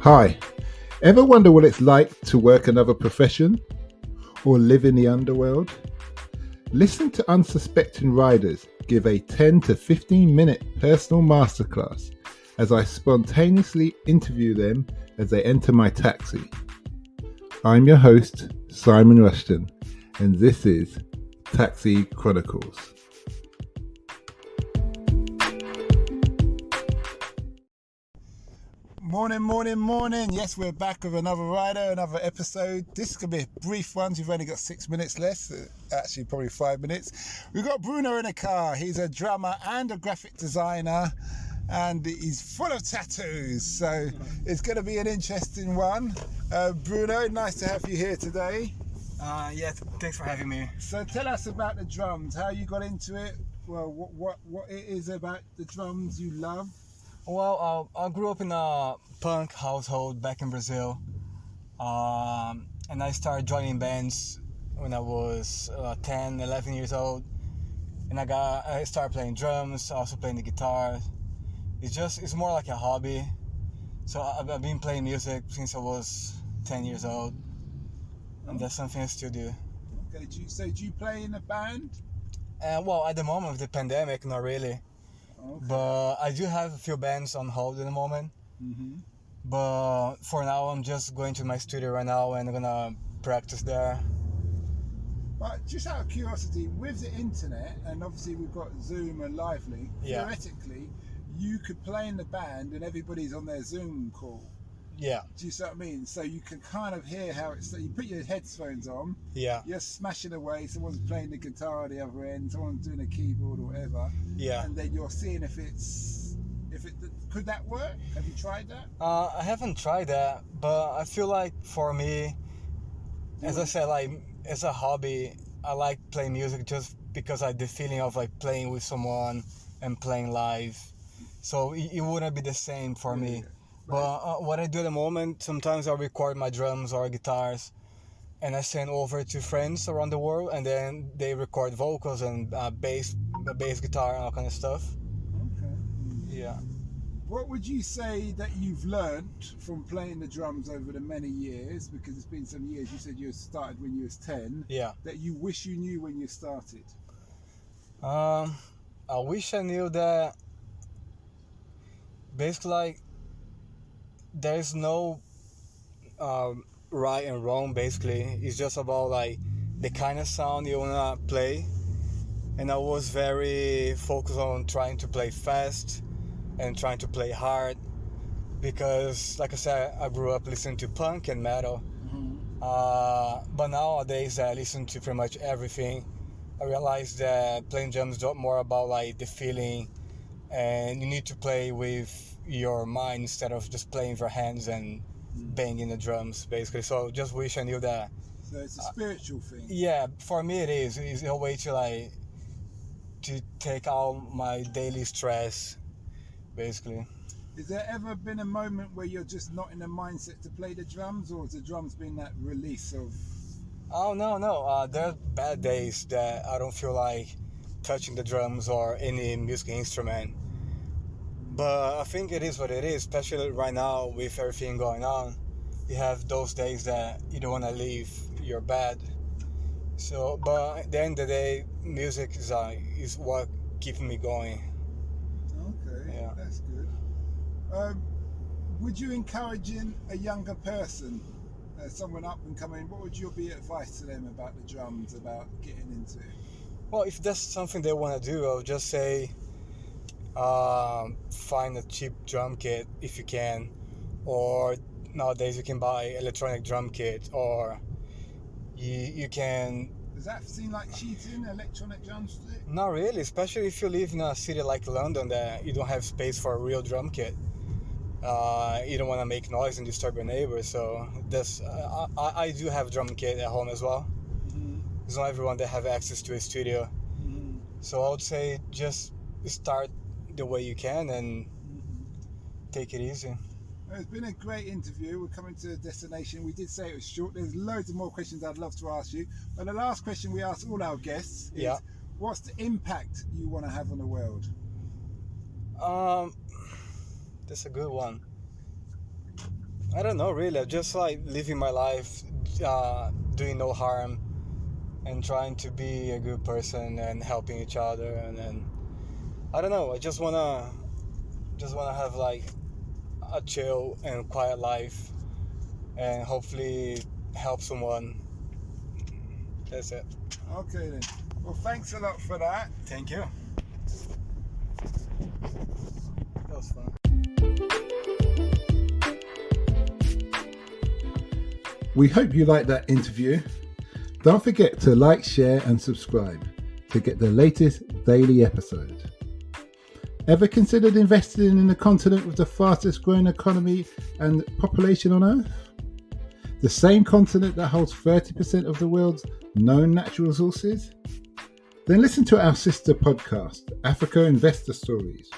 Hi, ever wonder what it's like to work another profession or live in the underworld? Listen to unsuspecting riders give a 10 to 15 minute personal masterclass as I spontaneously interview them as they enter my taxi. I'm your host, Simon Rushton, and this is Taxi Chronicles. Morning. Yes, we're back with another rider, another episode. This is going to be a brief one. We've only got 6 minutes left. Actually, probably 5 minutes. We've got Bruno in the car. He's a drummer and a graphic designer, and he's full of tattoos. So it's going to be an interesting one. Bruno, nice to have you here today. Yeah, thanks for having me. So tell us about the drums, how you got into it, well, what it is about the drums you love. Well, I grew up in a punk household back in Brazil, and I started joining bands when I was 10, 11 years old, and I started playing drums, also playing the guitar. It's more like a hobby. So I've been playing music since I was 10 years old, and that's something I still do. Okay, do you play in a band? Well, at the moment of the pandemic, not really. Okay. But I do have a few bands on hold at the moment. Mm-hmm. But for now, I'm just going to my studio right now and I'm gonna practice there. But just out of curiosity, with the internet, and obviously we've got Zoom and Lively, theoretically, you could play in the band and everybody's on their Zoom call. Yeah. Do you see what I mean? So you can kind of hear how it's. You put your headphones on. Yeah. You're smashing away. Someone's playing the guitar at the other end. Someone's doing a keyboard or whatever. Yeah. And then you're seeing if it could that work? Have you tried that? I haven't tried that, but I feel like for me, as I said, like as a hobby, I like playing music just because I the feeling of like playing with someone and playing live. So it wouldn't be the same for me. But what I do at the moment, sometimes I record my drums or guitars and I send over to friends around the world, and then they record vocals and bass guitar and all kind of stuff. Okay. Yeah. What would you say that you've learnt from playing the drums over the many years, because it's been some years, you said you started when you was 10, Yeah. that you wish you knew when you started? I wish I knew that basically like there's no right and wrong. Basically, it's just about like the kind of sound you wanna play, and I was very focused on trying to play fast and trying to play hard because, like I said, I grew up listening to punk and metal. Mm-hmm. But nowadays I listen to pretty much everything. I realized that playing drums is more about like the feeling, and you need to play with your mind instead of just playing with your hands and banging the drums, basically. So just wish I knew that. So it's a spiritual thing. Yeah, for me it is. It's a way to take out my daily stress, basically. Has there ever been a moment where you're just not in the mindset to play the drums, or has the drums been that release of... Oh, no. There are bad days that I don't feel like touching the drums or any music instrument. But I think it is what it is, especially right now with everything going on. You have those days that you don't want to leave your bed. So, but at the end of the day, music is what keeps me going. Okay, Yeah. That's good. Would you encourage a younger person, someone up and coming, what would your advice to them about the drums, about getting into it? Well, if that's something they want to do, I'll just say find a cheap drum kit if you can, or nowadays you can buy electronic drum kit, or you can... Does that seem like cheating, electronic drumstick? Not really, especially if you live in a city like London that you don't have space for a real drum kit. You don't want to make noise and disturb your neighbors, so that's I do have a drum kit at home as well. Mm-hmm. It's not everyone that have access to a studio. Mm-hmm. So I would say just start the way you can and take it easy. Well, it's been a great interview. We're coming to a destination. We did say it was short. There's loads of more questions I'd love to ask you. But the last question we ask all our guests is, what's the impact you want to have on the world? That's a good one. I don't know, really. I'm just like living my life, doing no harm, and trying to be a good person and helping each other. And then I don't know. I just wanna have like a chill and quiet life, and hopefully help someone. That's it. Okay then. Well, thanks a lot for that. Thank you. That was fun. We hope you liked that interview. Don't forget to like, share and subscribe to get the latest daily episode. Ever considered investing in the continent with the fastest growing economy and population on Earth? The same continent that holds 30% of the world's known natural resources? Then listen to our sister podcast, Africa Investor Stories,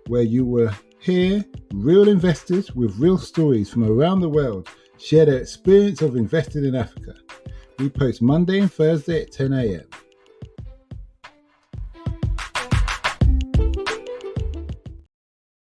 where you will hear real investors with real stories from around the world share their experience of investing in Africa. We post Monday and Thursday at 10 a.m.